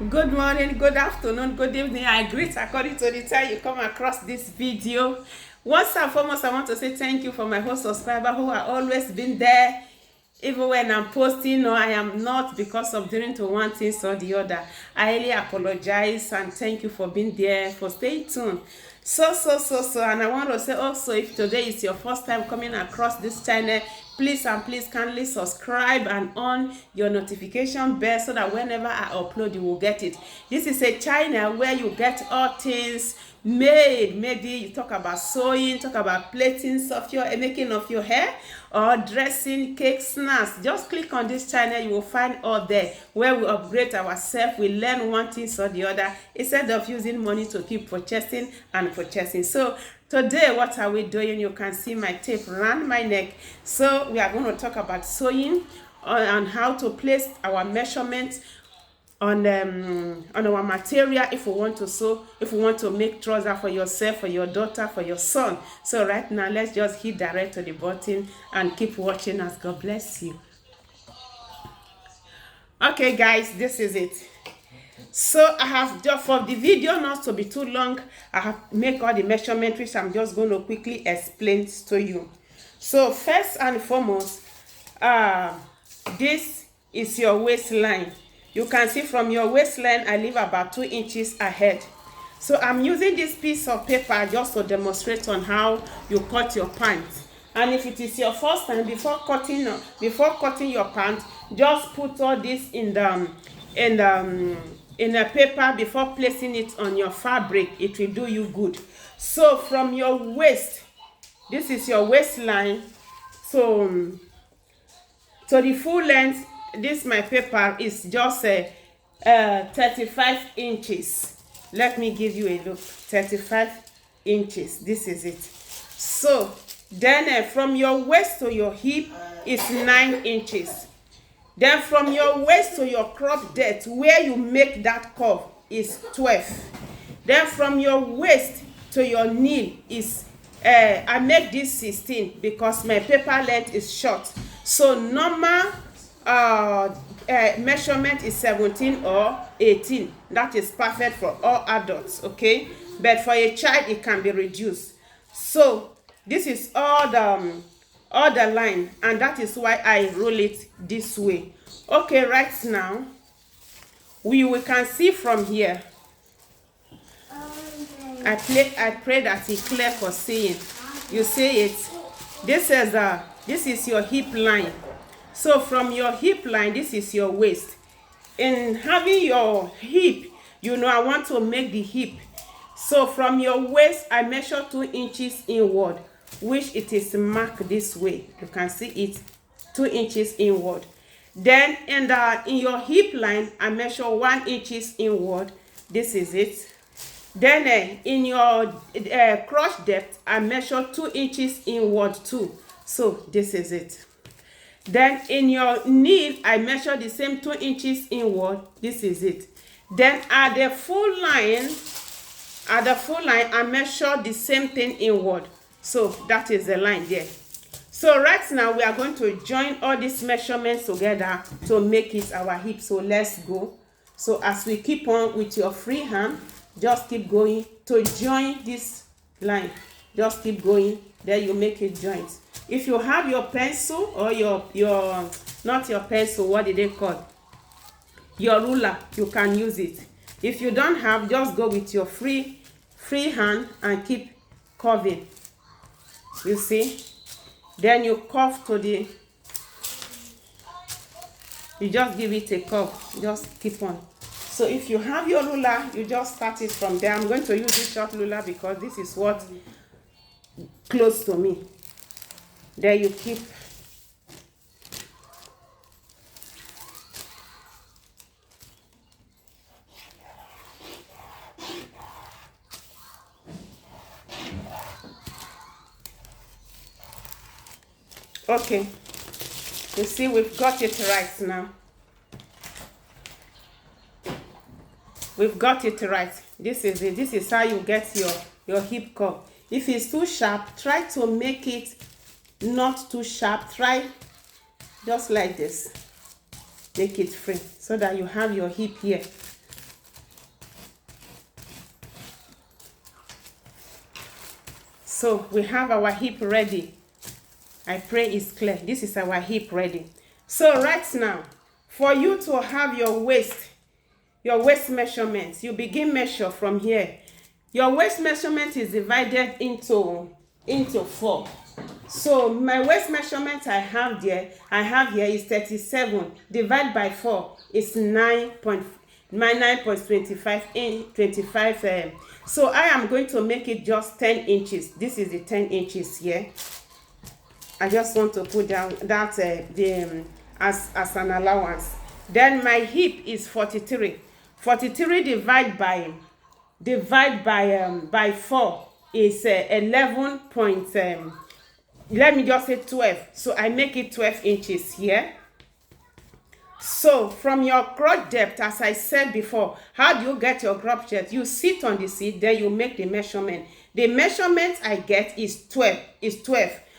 Good morning, good afternoon, good evening. I greet according to the time you come across this video. Once and foremost, I want to say thank you for my whole subscribers who are always been there, even when I'm posting or I am not because of doing to one thing or the other. I really apologize and thank you for being there, for staying tuned. And I want to say also, if today is your first time coming across this channel, please kindly subscribe and on your notification bell so that whenever I upload you will get it. This is a channel where you get all things made. Maybe you talk about sewing, talk about plaiting of your making of your hair, or dressing, cake, snacks. Just click on this channel, you will find all there where we upgrade ourselves, we learn one thing or the other instead of using money to keep purchasing and purchasing. So today, what are we doing? You can see my tape around my neck. So we are going to talk about sewing and how to place our measurements on our material if we want to sew, if we want to make trouser for yourself, for your daughter, for your son. So right now, let's just hit direct to the button and keep watching as God bless you. Okay guys, this is it. So I have just, for the video not to be too long, I have make all the measurements which I'm just going to quickly explain to you. So first and foremost, this is your waistline. You can see from your waistline I leave about 2 inches ahead. So I'm using this piece of paper just to demonstrate on how you cut your pants. And if it is your first time, before cutting your pants, just put all this in a paper before placing it on your fabric. It will do you good. So from your waist, this is your waistline. So to the full length, this my paper is just 35 inches. Let me give you a look. 35 inches. This is it. So then from your waist to your hip is 9 inches. Then from your waist to your crop depth, where you make that curve, is 12. Then from your waist to your knee is I make this 16 because my paper length is short. So normal measurement is 17 or 18. That is perfect for all adults, okay? But for a child, it can be reduced. So this is all the line, and that is why I roll it this way. Okay, right now we can see from here. I pray that it's clear for seeing. You see it. This is your hip line. So from your hip line, this is your waist. In having your hip, I want to make the hip. So from your waist, I measure 2 inches inward, which it is marked this way. You can see it, 2 inches inward. Then in your hip line, I measure 1 inches inward. This is it. Then in your crotch depth, I measure 2 inches inward too. So this is it. Then in your knee, I measure the same 2 inches inward. This is it. Then at the full line, I measure the same thing inward. So that is the line there. So right now we are going to join all these measurements together to make it our hip. So let's go. So as we keep on with your free hand, just keep going to join this line. Just keep going. Then you make it joint. If you have your pencil or your not your pencil, what did they call? Your ruler, you can use it. If you don't have, just go with your free hand and keep curving. You see? Then you curve to the, you just give it a curve. Just keep on. So if you have your ruler, you just start it from there. I'm going to use this short ruler because this is what close to me. There you keep. Okay, you see we've got it right now. We've got it right. This is it. This is how you get your hip curve. If it's too sharp, try to make it not too sharp. Try just like this. Make it free so that you have your hip here. So we have our hip ready. I pray it's clear. This is our hip ready. So right now, for you to have your waist measurements, you begin measure from here. Your waist measurement is divided into 4. So my waist measurement I have here is 37. Divide by 4 is 9.25. So I am going to make it just 10 inches. This is the 10 inches here. I just want to put down that as an allowance. Then my hip is 43. 43 divide by 4 is 11 point. Let me just say 12. So I make it 12 inches here. So from your crotch depth, as I said before, how do you get your crotch depth? You sit on the seat, then you make the measurement. The measurement I get is 12.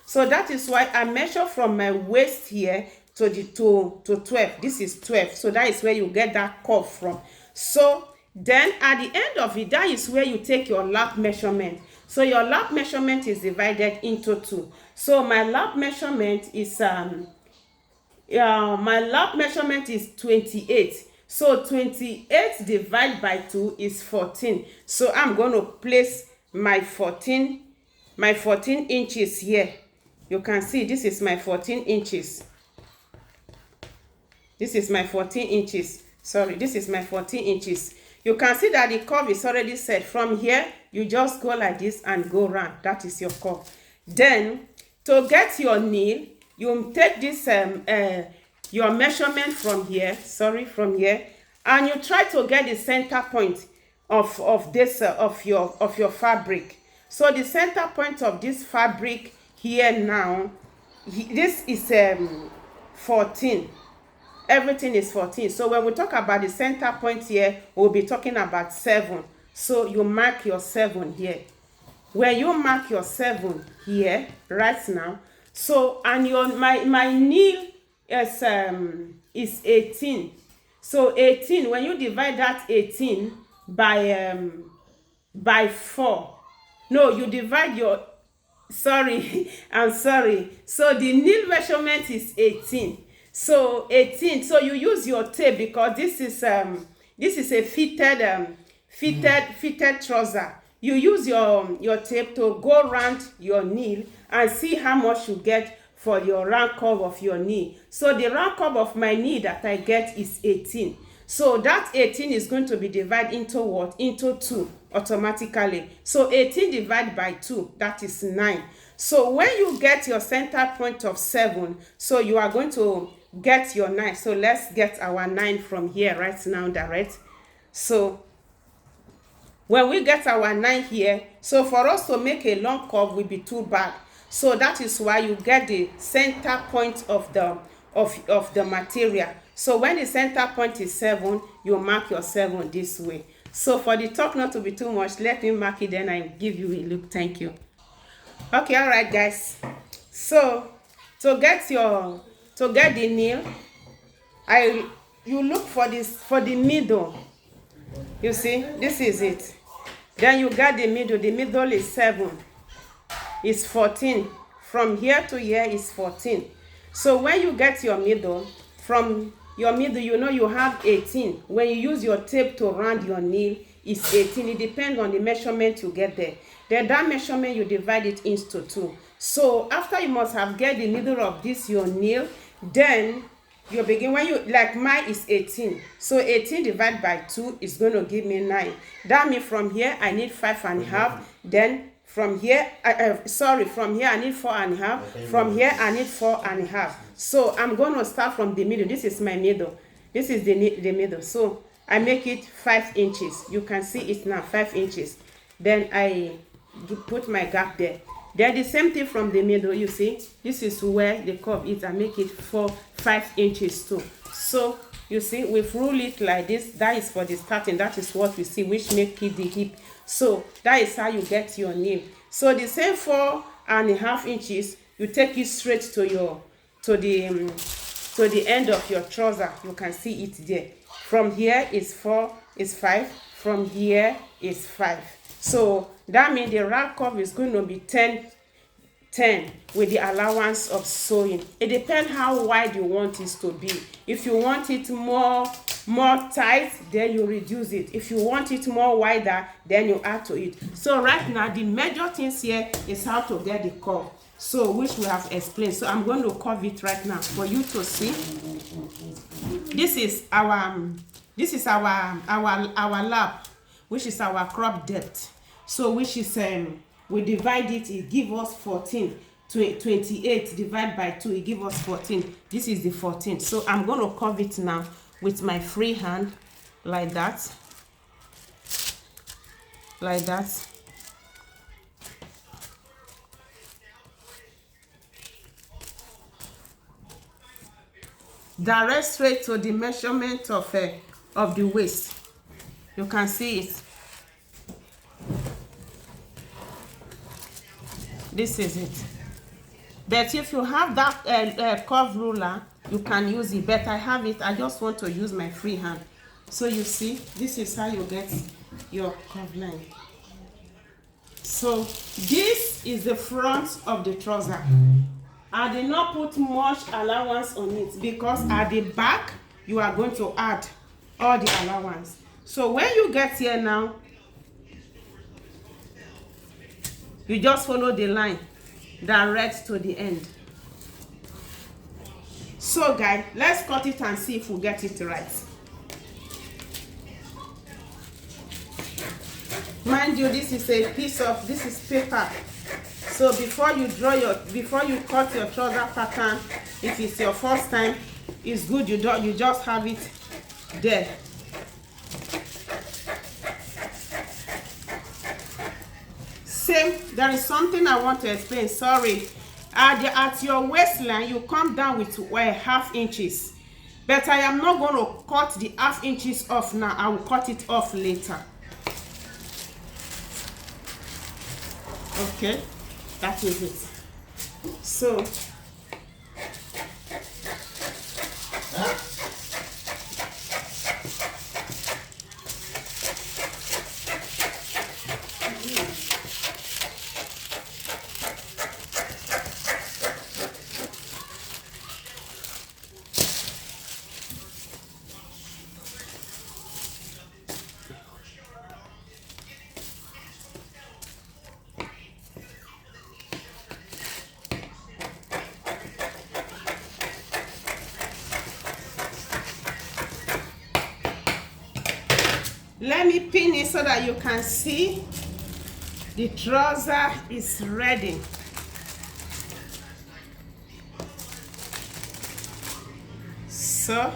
So that is why I measure from my waist here to 12. This is 12. So that is where you get that curve from. So then at the end of it, that is where you take your lap measurement. So your lap measurement is divided into 2. So my lap measurement is 28. So 28 divided by 2 is 14. So I'm going to place my 14 inches here. You can see this is my 14 inches. This is my 14 inches. Sorry, this is my 14 inches. You can see that the curve is already set. From here, you just go like this and go round. That is your curve. Then, to get your kneel, you take this your measurement from here. From here, and you try to get the center point of your fabric. So the center point of this fabric here now, this is 14. Everything is 14. So when we talk about the center point here, we'll be talking about 7. So you mark your 7 here. When you mark your 7 here, right now, so and my knee is 18. So 18, when you divide that 18 by 4, no, you divide your, sorry, I'm sorry. So the knee measurement is 18. So 18. So you use your tape because this is a fitted trouser. You use your tape to go around your knee and see how much you get for your round curve of your knee. So the round curve of my knee that I get is 18. So that 18 is going to be divided into what? Into 2 automatically. So 18 divided by 2, that is 9. So when you get your center point of 7, so you are going to get your 9. So let's get our 9 from here right now, direct. So when we get our 9 here, so for us to make a long curve will be too bad. So that is why you get the center point of the material. So when the center point is 7, you mark your 7 this way. So for the talk not to be too much, let me mark it, then I give you a look. Thank you. Okay, all right, guys. So to get the nail, you look for the middle. You see, this is it. Then you got the middle. The middle is 7. It's 14. From here to here is 14. So when you get your middle, from your middle, you know you have 18. When you use your tape to round your nail, it's 18. It depends on the measurement you get there. Then that measurement, you divide it into 2. So after you must have get the middle of this your nail, then you begin, when you, like mine is 18. So 18 divided by 2 is going to give me 9. That means from here, I need 5.5. Then from here, from here, I need 4.5. From here, I need 4.5. So I'm going to start from the middle. This is my middle. This is the middle. So I make it 5 inches. You can see it now, 5 inches. Then I put my gap there. Then the same thing from the middle, you see, this is where the curve is. I make it 5 inches too. So you see, we've ruled it like this. That is for the starting. That is what we see, which make it the hip. So that is how you get your nail. So the same 4.5 inches, you take it straight to the end of your trouser. You can see it there. From here is 4, is 5. From here is 5. So that means the rack cuff is going to be 10 with the allowance of sewing. It depends how wide you want it to be. If you want it more tight, then you reduce it. If you want it more wider, then you add to it. So right now the major things here is how to get the curve, so which we have explained. So I'm going to curve it right now for you to see. This is our lap, which is our crop depth. So which is we divide it give us 14. 28 divided by 2, it gives us 14. This is the 14. So I'm going to curve it now with my free hand, like that, like that. Direct straight to the measurement of the waist. You can see it. This is it. But if you have that curve ruler, you can use it. But I have it. I just want to use my free hand. So you see, this is how you get your curve line. So this is the front of the trouser. I did not put much allowance on it because at the back you are going to add all the allowance. So when you get here now, you just follow the line direct to the end. So guys, let's cut it and see if we get it right. Mind you, this is a piece of, this is paper. So before you cut your trouser pattern, if it's your first time, it's good you just have it there. Same, there is something I want to explain. Sorry, at your waistline you come down with 1/2 inches, but I am not going to cut the 1/2 inches off now. I will cut it off later. Okay, that is it. So let me pin it so that you can see the trouser is ready. So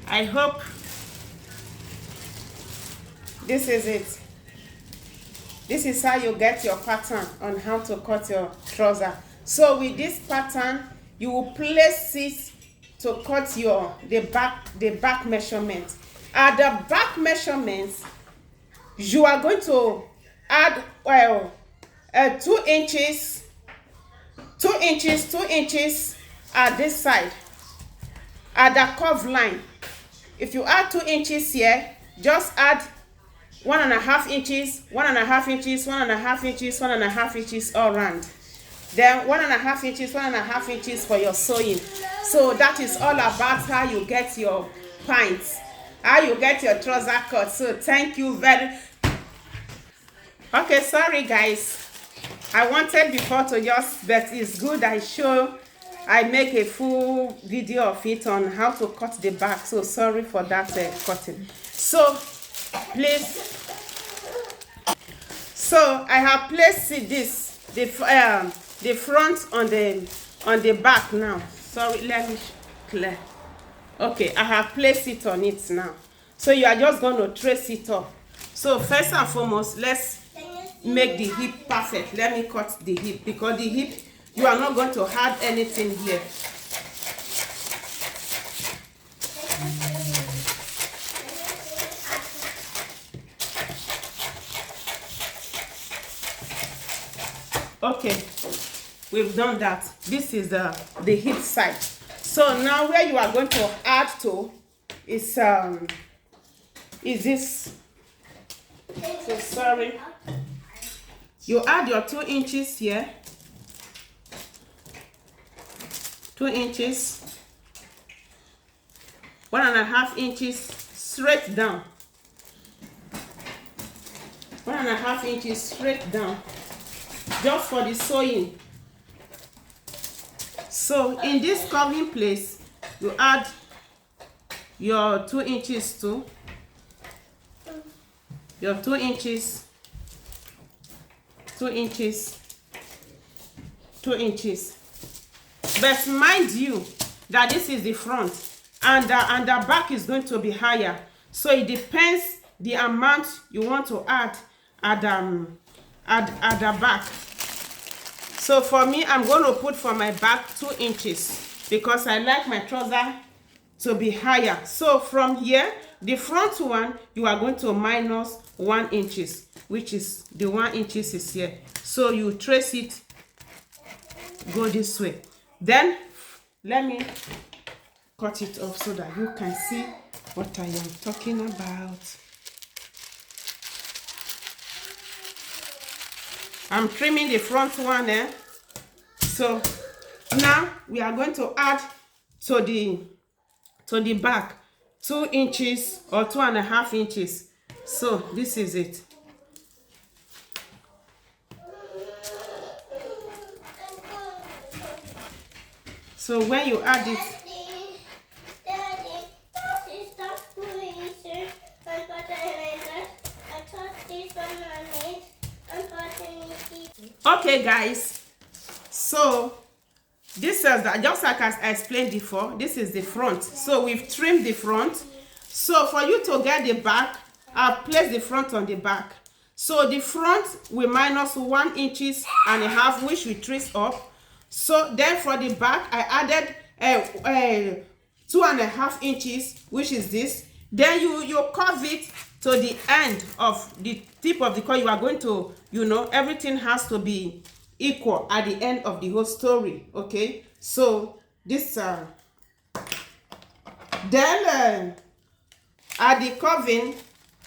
I hope this is it. This is how you get your pattern on how to cut your trouser. So with this pattern, you will place it to cut the back measurement. At the back measurements, you are going to add 2 inches at this side, at the curve line. If you add 2 inches here, just add 1.5 inches, 1.5 inches, 1.5 inches, 1.5 inches all around. Then 1.5 inches, 1.5 inches for your sewing. So that is all about how you get your pints, how you get your trouser cut. So thank you very. Okay, sorry guys, I wanted before to just, but it's good I make a full video of it on how to cut the back. So sorry for that cutting. So please, so I have placed the front on the back now. Sorry, let me clear. Okay, I have placed it on it now. So you are just going to trace it up. So first and foremost, let's make the hip perfect. Let me cut the hip, because the hip, you are not going to add anything here. Okay, we've done that. This is the hip side. So now where you are going to add to is this. So sorry. You add your 2 inches here. 2 inches. 1.5 inches straight down. 1.5 inches straight down. Just for the sewing. So in this covering place, you add your 2 inches too. Your 2 inches. 2 inches. 2 inches. But mind you that this is the front and the back is going to be higher. So it depends the amount you want to add at the back. So for me, I'm going to put for my back 2 inches because I like my trouser to be higher. So from here, the front one, you are going to minus 1 inches, which is the 1 inches is here. So you trace it, go this way. Then let me cut it off so that you can see what I am talking about. I'm trimming the front one, So now we are going to add to the back 2 inches or 2.5 inches. So this is it. So when you add it, okay guys, so this is that, just like as I explained before, this is the front. So we've trimmed the front. So for you to get the back, I've placed the front on the back. So the front we minus 1.5 inches, which we trace up. So then for the back, I added 2.5 inches, which is this. Then you curve it to the end of the tip of the coil. You are going to, everything has to be equal at the end of the whole story. Okay, so this then at the curving,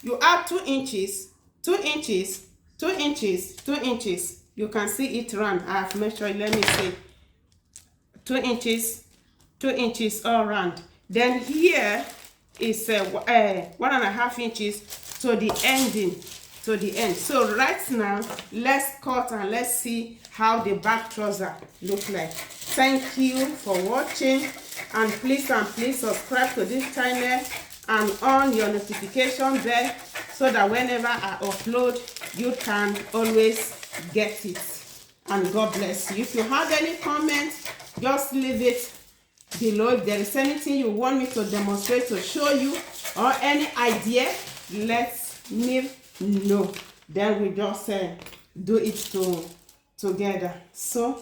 you add 2 inches, 2 inches, 2 inches, 2 inches. You can see it run. I have measured. Let me see. 2 inches, 2 inches all round. Then here is 1.5 inches to the ending, to the end. So right now, let's cut and let's see how the back trouser look like. Thank you for watching, and please subscribe to this channel and on your notification bell so that whenever I upload, you can always get it. And God bless you. If you have any comments, just leave it below. If there is anything you want me to demonstrate to show you or any idea, let me know. Then we just do it together. So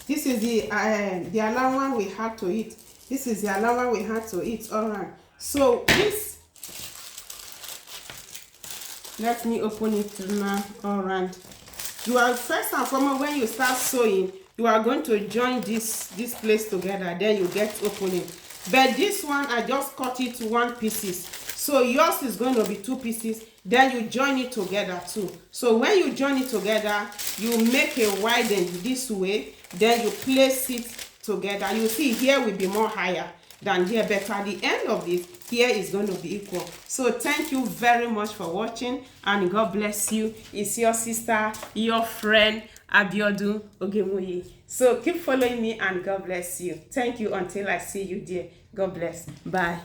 this is the allowance we had to eat. This is the allowance we had to eat. All right. So this, let me open it now. All right. You are first and foremost, when you start sewing, you are going to join this place together. Then you get opening. But this one, I just cut it 1 pieces. So yours is going to be 2 pieces. Then you join it together too. So when you join it together, you make a widen this way. Then you place it together. You see here will be more higher than here, but at the end of it, here is going to be equal. So thank you very much for watching, and God bless you. It's your sister, your friend Abiodun Ogemoye. So keep following me, and God bless you. Thank you until I see you there. God bless. Bye.